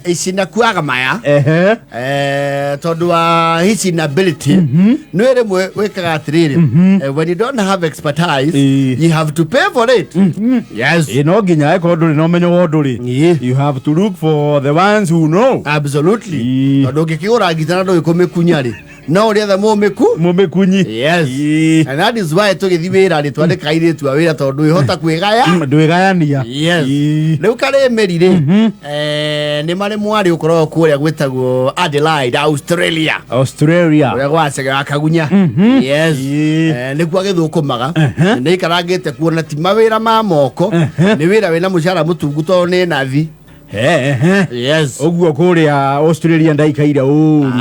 Isina kuaga maya tondu wa his inability no ere wekaga atiriri when you don't have expertise you have to pay for it. Yes, no nginya eko nduri no menyo wonduri, you have to look for the ones who know. Absolutely. Tondu ngikigura ngitana ndo ikomekunyari no uri the mumekunyi. Yes, and that is why tugithi wira ri twandikaire tu wira tondu ihota kwigaya ndwigayania. Yes, riu kare merire ni mari mwari ukoro kuria gwetagwo Adelaide, Australia uria gwacega akagunya. Yes, ni kwa githukumaga ni ikarangite kuona ti mawira ma moko ni wira wina mushara mutungu to ni nathi. Yes, oguo kuria Australia ndaikaire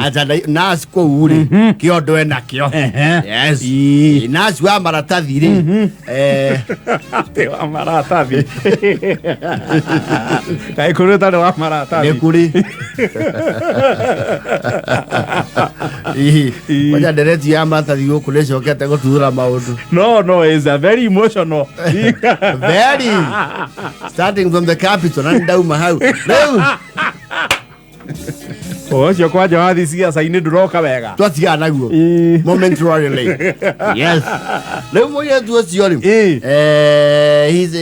aja nas ko uri kiondo ena kio. Yes, nas wa maratathi ri te wa maratathi kai kuru tano wa maratathi ne kuri waja dereti ya maratathi go kulesho kete go tudura maundu. No, it's a very emotional. Very starting from the capital and down my house. Ocio kwaja wathi siasa ine nduroka wega twatia naguo momentarily. Yes, leo moya tu sioni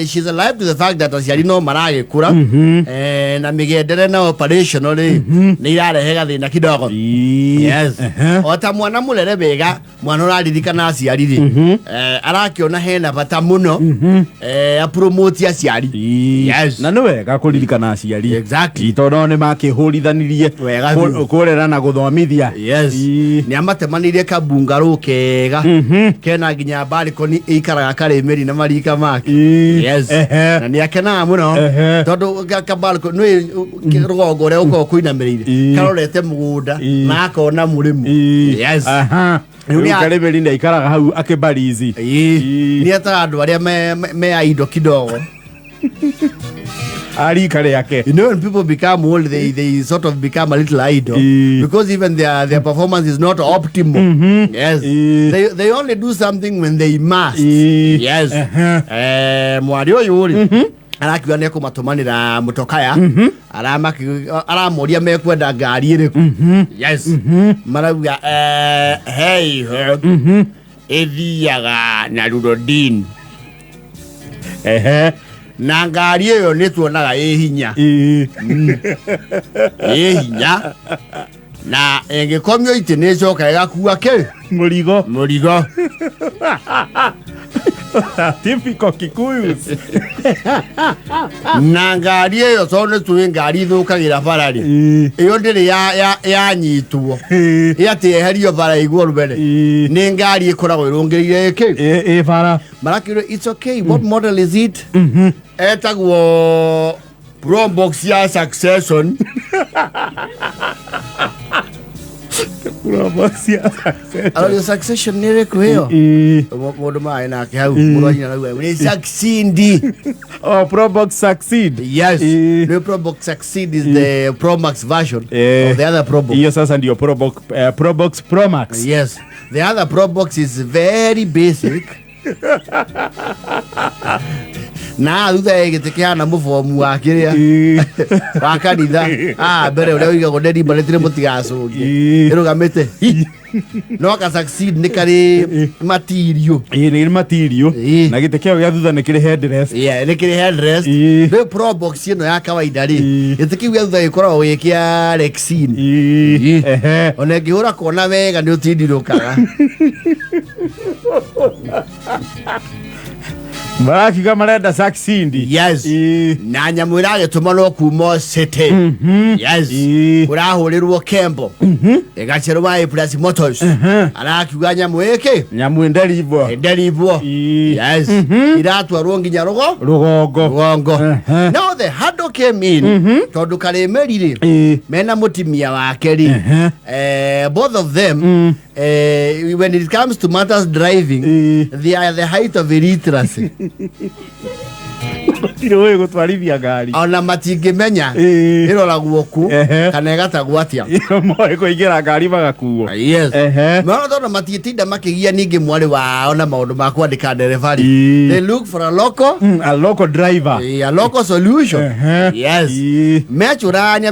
she's alive to the fact that asiari no marage kura na migendere na operationally ni irarehe gathina kidogo. Yes, ota mwana mulere bega mwana uraririkana asiari ri arakiona hena bata muno apromote asiari. Yes, na no wega kuririkana asiari. Exactly, itono ne makihurithaniriye kurera na guthomithia. Yes, ni amatemanirie kabungaru kega kena ginya balcony ikaraga karemeri na marika make. Yes, na ni akena muno tondu ka balcony no rugongo re uko kuinamirire karorete mugunda na akona murimu. Yes, ni karemeri nda ikaraga hau akebarizi ni ata andu aria me aido kidogo. Yake. You know, when people become old, they sort of become a little idle because even their performance is not optimal. Yes, they only do something when they must. Yes, mwari oyu uri arakiwa ne kumatumanira mutokaya aramoria mekwenda ngari iriku. Yes, marauga hey ethiaga na Rudodin na ngari iyo ni tuonaga hinya hinya na engekomyo ite ne coka igakuwa ke murigo typical Kikuyu. Na ngari iyo tone tu ngari thukagira barari iyo ndiri ya nyitwo yati eherio bara iguru bere ni ngari ikoragwo irungirire iki bara marakiro. It's okay. What model is it? Etagwo Probox ya Succession. Your Succession nire kuyo modu mai na kau muranya na we succeed. Oh, Probox Succeed. Yes, the Probox Succeed is the Pro Max version of the other Probox. Yes, and your Probox Pro Max. Yes, the other Probox is very basic. Na thutha egitekeana mufomu wa kiria wa kanitha mbere uria wiga goderi maretire mutigacugie irugamite no ka succeed ni kari material ni material na gitekeo gya thutha ni kiri headrest ni kiri headrest the Probox ino ya kawaida ri gitekeo gya thutha gikoragwo wikia Rexine ona ngihura kona wega ni utindirukaga Maraki kama marenda Succeed. Yes, na nyamwira gituma no kumo city. Yes, urahurirwo Kembo igacherwa Plus Motors arakiuga nyamweke nderibwo. Yes, iratwarwo nginya rugongo. Now the hurdle came in tondu karemerire mena mutimia wake ri both of them when it comes to matters driving they are the height of illiteracy. Tiro gutwarithia ngari ona matingimenya iroragwo ku kana igatagwo atia moe kuingira ngari magakuo. Yes. Maona tondu matitinda makigia ningi mwari wao na maundu ma kwandika nderefari. They look for a local driver. A local solution. Yes. Mechurania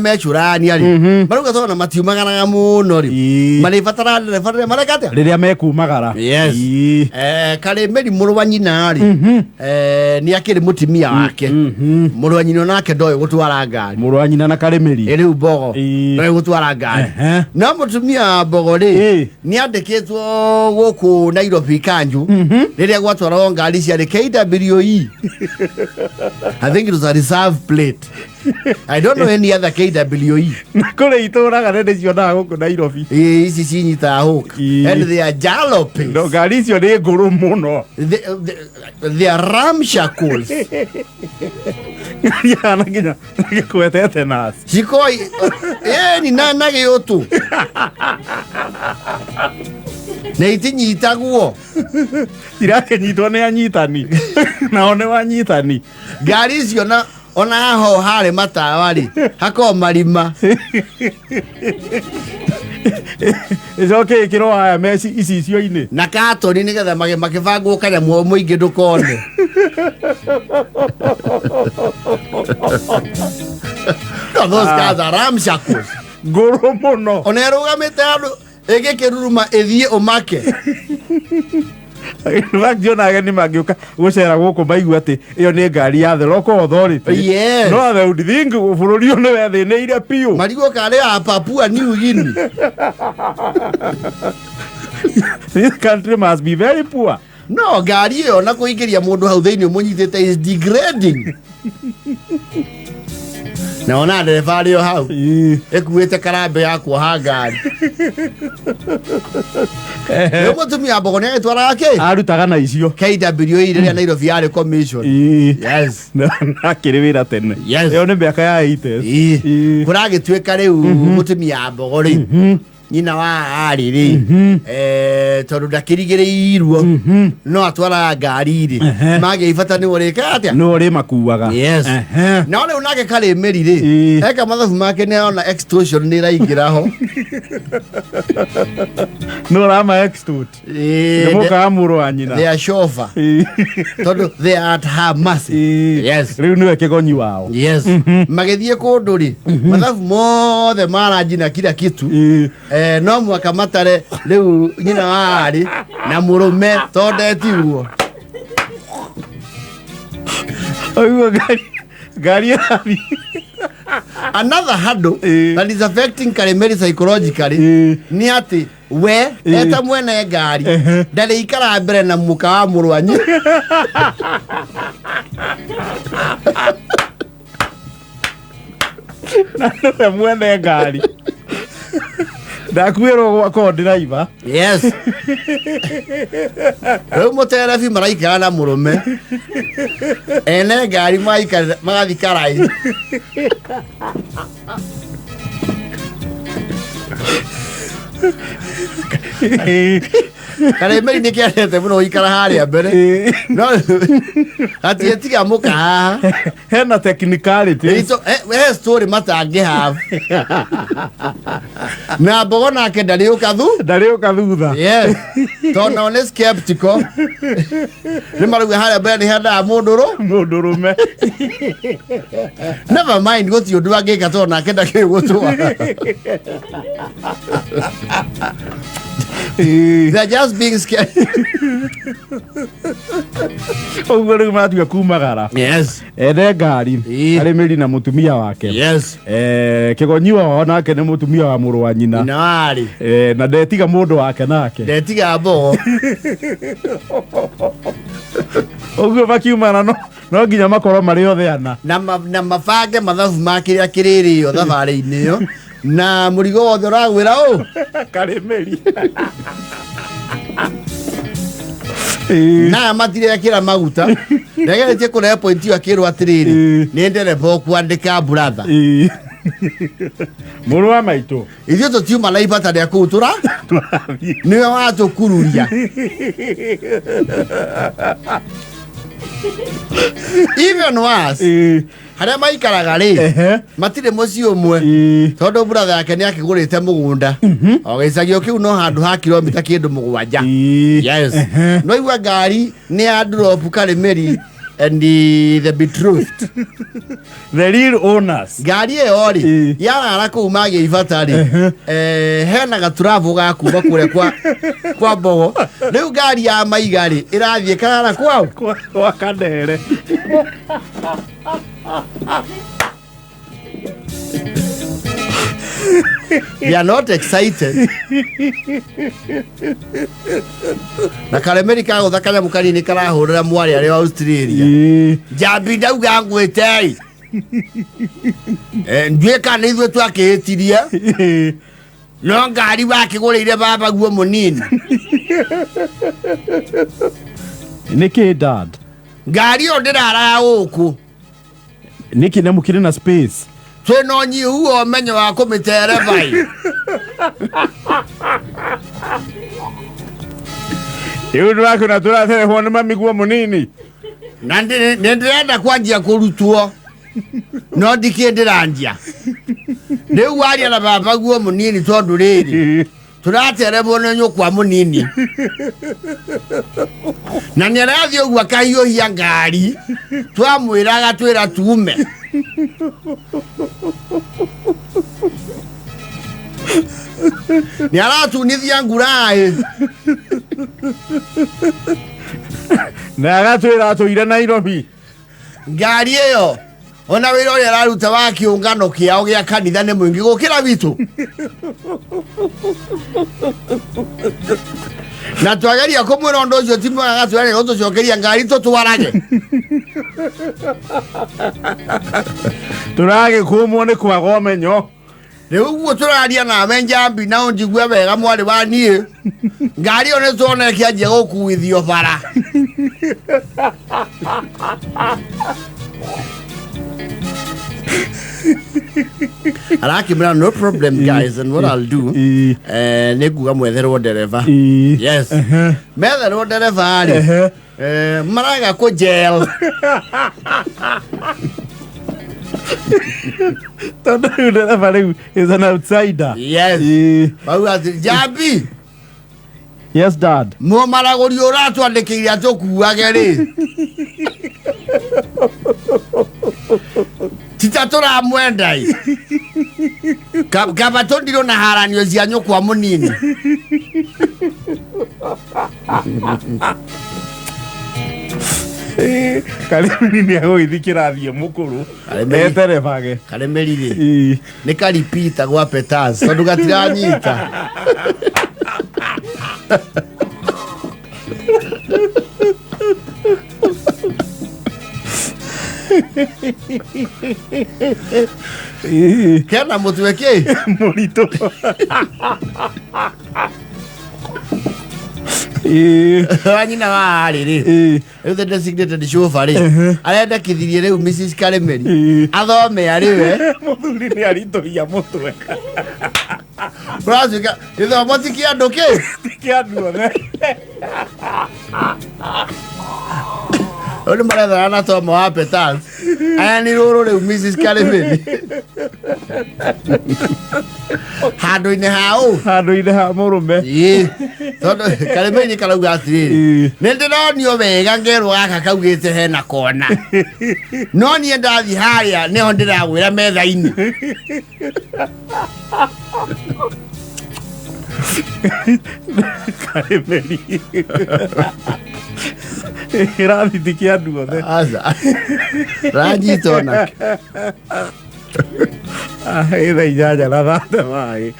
ri maruga tondu matiumagana muno ri marifatara nderefari marekate riria mekumagara. Yes. Kale meri muru wa nyina ri ni akiri mutimia wake muru wa nyina nake ndoe gutwara ngari muru wa nyina na Karemeri riu Mbogo ndoe gutwara ngari na mutumia Mbogo ri ni andikitwo guku Nairobi Kanju riria gwatwara ngari cia KWE. I think it was a reserve plate. I don't know any other KWE. Kule ituraga rende cionaga guku Nairobi ici cinyita hook and they are jaloping. No ngari cio ni nguru muno. They are ramshackles. Ya naginya kwetete nas Shikoi ni nage yotu na itinyitagwo irake nyitwo ni anyitani na one wanyitani ngari icio na ona ho hare matawari hako marima icoke ikiro haya meci icio ine na katoni nigetha makibangwo kanya muingi ndukone. Those guys are ramshackles. Nguru muno Ona rugamite andu igikiruruma ithie umake. Jona ni magiuka gucera guku maigua ati iyo ni ngari ya the local authority. Yes. No they would think bururi one wethineire piu marigo kare ya Papua New Guinea. This country must be very poor. No ngari iyo na kuingiria mundu hau thiini munyitite is degrading. Na ona ndereba rio hau ekuite karambe ya kuoha ngari. Nĩ mutumia Mbogo nĩ etwara ke arutaga na icio KWE riria Nairobi yari commission. Yes. Na kiri wira tene. Yes. Yo nĩ miaka ya 80s. Kuragituika riu mutumia Mbogo ri nyina wa ari ri tondu ndakirigirirwo no atwara ngari ri mage ifata ni urika atia no ri makuaga. Yes. Na ole unake Karemeri ri eka mathabu make ni ona extortion ni raingira ho no rama extort muka amuru anyina they are chauffeur tondu they are at her mercy. Yes. Riu niwe kigonyi wao. Yes. Magethie kundu ri mathabu mothe maranjina kila kitu no mwaka matare riu nyina wari na murume tondetiwo oigo gari abi. Another hurdle that is affecting Karemeri psychologically ni ati we eta mwene ngari ndari ikara mbere na muka wa murwanyi na mwene ngari ndakwirwo gwako driver. Yes. Riu muterebi maraikara na murume ene ngari magathikarai Karemeri ni kiarete muno ikara haria mbere no ati etiga muka haha hena technicality story matangi have na Mbogo nake ndari uka thutha. Yes. Tona one skeptical ni maruga haria mbere ni henda mundurume never mind guti undu angika tona nake ndaki gutwa. They're just being scared. Ogore matu kumagara. Yes. Ene ngari Karemeri na mutumia wake. Yes. Kigonyi wao nake ni mutumia wa muru wa nyina. Nari. Na ndetiga mundu wake nake. Ndetiga Mbogo. Ogwe bakiumana no nginya makoro mari othe ana. Na mabange mathabu makire akiriri yo thabari-ini yo. Na murigo wothe uragwira u Karemeri na matire akira maguta ndegeretie kurehe point yo akirwo atiriri ni ndereba kwandika brother muru wa maitu ithio tutiuma na ibata ria kutura niwe watukururia Even worse. Haria maikaraga ri matire mucii umwe tondu brother yake ni akigurite mugunda o gicagio kiu no handu ha kilomita kindu 7 yes no igwa ngari ni a drop Karimeri and the betrothed the real owners ngari iyo ri yarara ku magi ivatari hena gaturavu ga kuma kure kwa bogo riu ngari ya maigari irathie karara kwa Kadere. We are not excited. Na Karimeri ka guthakanya mukari ni karahurira mwari ari wa Australia. Jambi ndauga ngwite. Ndue kana ithu twakihitiria. No ngari wakigurire baba guo munini. Niki dad. Ngari yo ndirara uku. Niki ne mukiri na space. Twino nyihu o menyo wa kumitere vai. Iundu wako na tura telefoni mami guo munini. Na ndirenda kwanjia kurutwo. No ndikindiranjia. Riu waria na baba guo munini tondu riri. Turatere bono nyukwa munini. Na nirathio gwa kahiyo hia ngari. Twamwiraga twira tume. Ni aratunithia ngurai. Na agatwira tuire Nairobi. Ngari iyo ona wira uri araruta wa kiungano kiao gia kanitha ni mwingi gukira witu. Na twagaria kumwira ndo ucio timu agatwira ngo tucokeria ngari tutwarage. Turage kumwone kwa gomenyo. Riu guo turaria na menjambi na unjigwe wega mwari wa nie. Ngari one tuone kianjia gukuithio bara. Arakimra no problem guys, and what I'll do niguga mwetherwo dereva. Yes. Metherwo dereva ari. Maraga ko jail. Tondu dereva riu is an outsider. Yes. Jambi. Yes dad. Mo maragori uratu andikiria tukuage ri. Titatora mwendai. Kabatondiro na haranio cia nyukwa munini. Karimeri ni agoithikira thie mukuru. Eterevage. Karimeri ri. Ni karipita gwa petas. Tondu gatiranyita. Kena mutuweke murito. Wanyina wa riri. The designated chauffeur arenda kithirie riu Mrs Karimeri athome ariwe muthuri ni aritoria mutwe. Brazika ithomo ti kiandu ki kiandu one. Ole maretha na tomo wa petas. Aya ni ruru riu Mrs Karimeri. Handu-ini ha murume. Tondu Karimeri karauga atiriri. Nindironio wega ngerwo gaka kaugite hena kona. No nie ndathi haria niho ndiragwira metha-ini. Karimeri. Irathitikia andu othe. Aza. Ranyitona. Itha inyanya na thate mai.